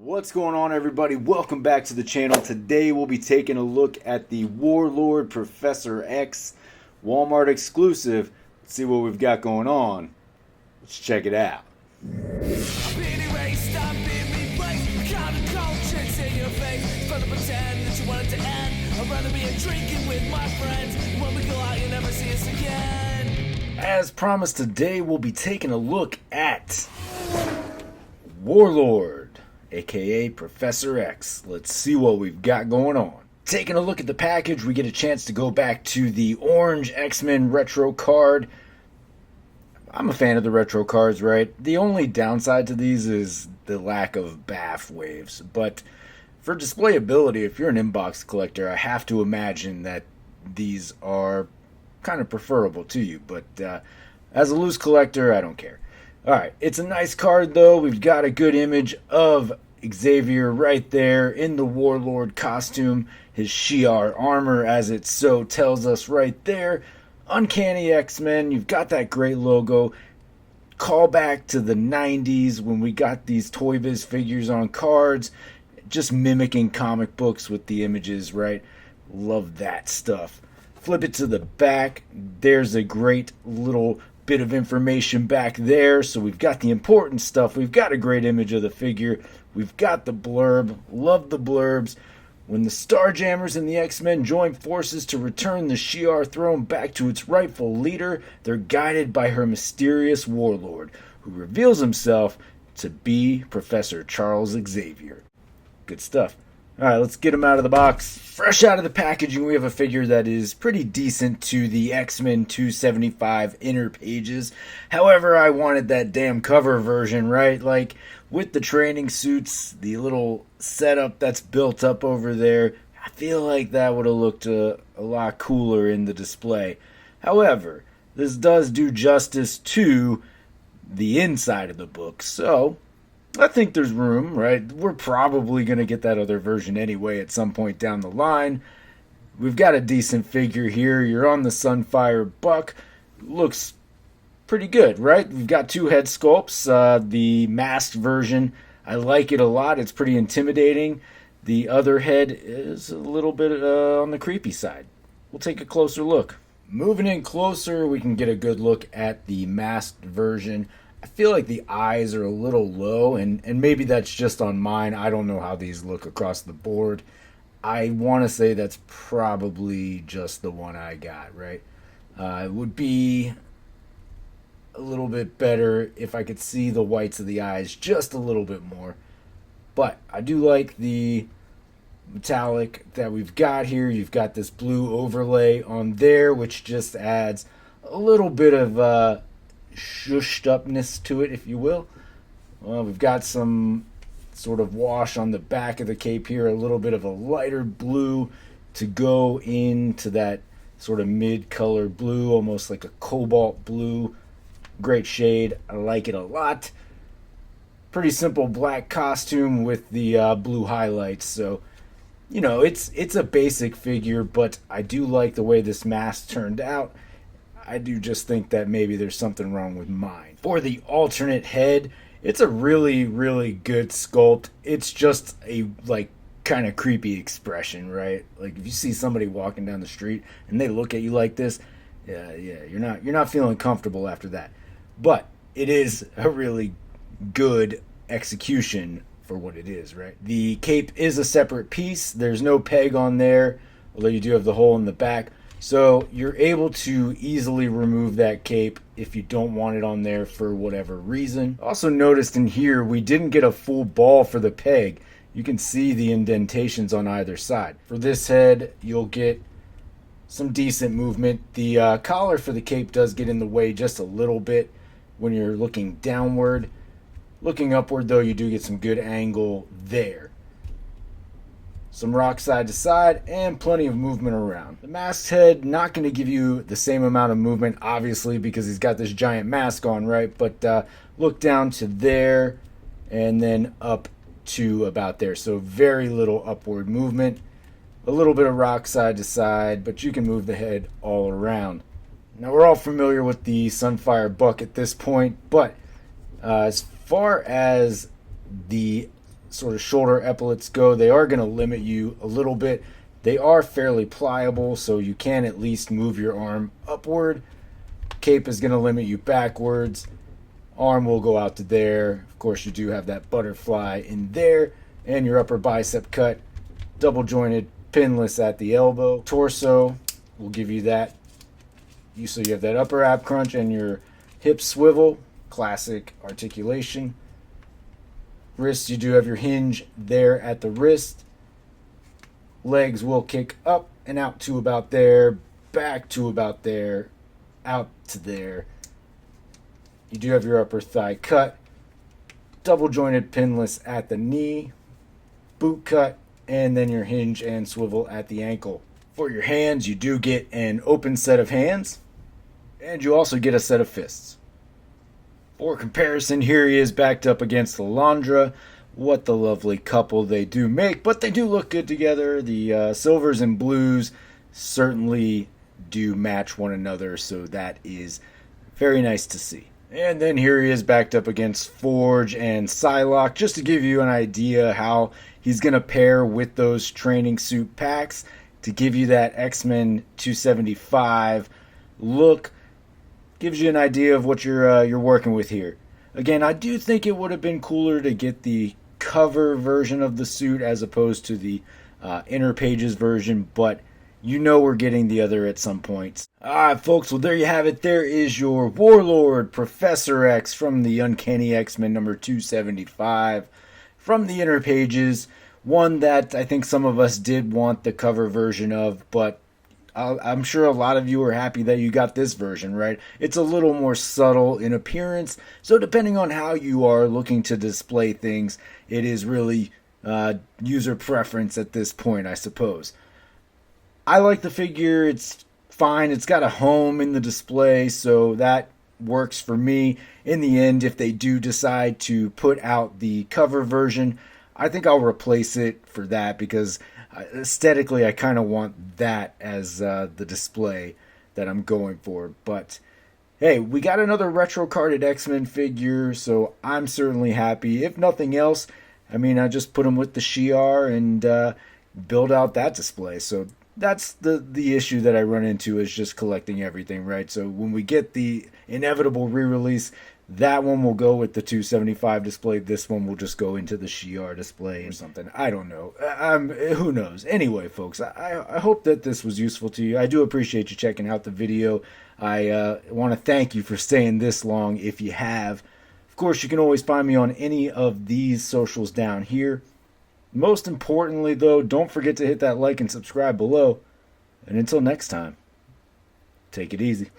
What's going on, everybody? Welcome back to the channel. Today we'll be taking a look at the Warlord Professor X Walmart exclusive. Let's see what we've got going on. Let's check it out. As promised, today we'll be taking a look at Warlord, aka Professor X. Let's see what we've got going on. Taking a look at the package, we get a chance to go back to the orange X-Men retro card. I'm a fan of the retro cards, right? The only downside to these is the lack of baff waves. But for displayability, if you're an inbox collector, I have to imagine that these are kind of preferable to you. But as a loose collector, I don't care. Alright, it's a nice card though. We've got a good image of Xavier right there in the Warlord costume. His Shi'ar armor, as it so tells us right there. Uncanny X-Men, you've got that great logo. Call back to the 90s when we got these Toy Biz figures on cards. Just mimicking comic books with the images, right? Love that stuff. Flip it to the back. There's a great little bit of information back there. So we've got the important stuff. We've got a great image of the figure. We've got the blurb. Love the blurbs. When the Starjammers and the X-Men join forces to return the Shi'ar throne back to its rightful leader, they're guided by her mysterious warlord, who reveals himself to be Professor Charles Xavier. Good stuff. Alright, let's get him out of the box. Fresh out of the packaging, we have a figure that is pretty decent to the X-Men 275 inner pages. However, I wanted that damn cover version, right? Like, with the training suits, the little setup that's built up over there, I feel like that would have looked a lot cooler in the display. However, this does do justice to the inside of the book, so I think there's room, right? We're probably going to get that other version anyway at some point down the line. We've got a decent figure here. You're on the Sunfire Buck. Looks pretty good, right? We've got two head sculpts. The masked version, I like it a lot. It's pretty intimidating. The other head is a little bit on the creepy side. We'll take a closer look. Moving in closer, we can get a good look at the masked version. I feel like the eyes are a little low, and maybe that's just on mine. I don't know how these look across the board. I want to say that's probably just the one I got, right? It would be a little bit better if I could see the whites of the eyes just a little bit more. But I do like the metallic that we've got here. You've got this blue overlay on there, which just adds a little bit of shushed upness to it, if you will. Well, we've got some sort of wash on the back of the cape here, a little bit of a lighter blue to go into that sort of mid-color blue, almost like a cobalt blue. Great shade. I like it a lot. Pretty simple black costume with the blue highlights. So, you know, it's a basic figure, but I do like the way this mask turned out. I do just think that maybe there's something wrong with mine. For the alternate head, it's a really, really good sculpt. It's just a, like, kind of creepy expression, right? Like, if you see somebody walking down the street and they look at you like this, yeah, you're not feeling comfortable after that. But it is a really good execution for what it is, right? The cape is a separate piece. There's no peg on there, although you do have the hole in the back. So you're able to easily remove that cape if you don't want it on there for whatever reason. Also noticed in here, we didn't get a full ball for the peg. You can see the indentations on either side. For this head, you'll get some decent movement. The collar for the cape does get in the way just a little bit when you're looking downward. Looking upward, though, you do get some good angle there. Some rock side to side, and plenty of movement around. The masked head, not going to give you the same amount of movement, obviously, because he's got this giant mask on, right? But look down to there, and then up to about there. So very little upward movement. A little bit of rock side to side, but you can move the head all around. Now, we're all familiar with the Sunfire Buck at this point, but as far as the sort of shoulder epaulets go, they are going to limit you a little bit. They are fairly pliable, so you can at least move your arm upward. Cape is going to limit you backwards. Arm will go out to there. Of course, you do have that butterfly in there, and your upper bicep cut, double jointed, pinless at the elbow. Torso will give you that. So you have that upper ab crunch and your hip swivel, classic articulation. Wrist, you do have your hinge there at the wrist. Legs will kick up and out to about there, back to about there, out to there. You do have your upper thigh cut, double jointed pinless at the knee, boot cut, and then your hinge and swivel at the ankle. For your hands, you do get an open set of hands, and you also get a set of fists. For comparison, here he is backed up against Alondra. What the lovely couple they do make, but they do look good together. The silvers and blues certainly do match one another, so that is very nice to see. And then here he is backed up against Forge and Psylocke, just to give you an idea how he's going to pair with those training suit packs to give you that X-Men 275 look. Gives you an idea of what you're working with here. Again, I do think it would have been cooler to get the cover version of the suit as opposed to the inner pages version, but you know we're getting the other at some point. Alright folks, well there you have it. There is your Warlord Professor X from the Uncanny X-Men number 275 from the inner pages. One that I think some of us did want the cover version of, but I'm sure a lot of you are happy that you got this version, right? It's a little more subtle in appearance, so depending on how you are looking to display things, it is really user preference at this point, I suppose. I like the figure. It's fine. It's got a home in the display, so that works for me. In the end, if they do decide to put out the cover version, I think I'll replace it for that because aesthetically, I kind of want that as the display that I'm going for. But hey, we got another retro carded X-Men figure, so I'm certainly happy. If nothing else, I mean, I just put them with the Shi'ar and build out that display. So that's the issue that I run into is just collecting everything, right? So when we get the inevitable re-release, that one will go with the 275 display. This one will just go into the Shi'ar display or something. I don't know. Who knows? Anyway, folks, I hope that this was useful to you. I do appreciate you checking out the video. I want to thank you for staying this long if you have. Of course, you can always find me on any of these socials down here. Most importantly, though, don't forget to hit that like and subscribe below. And until next time, take it easy.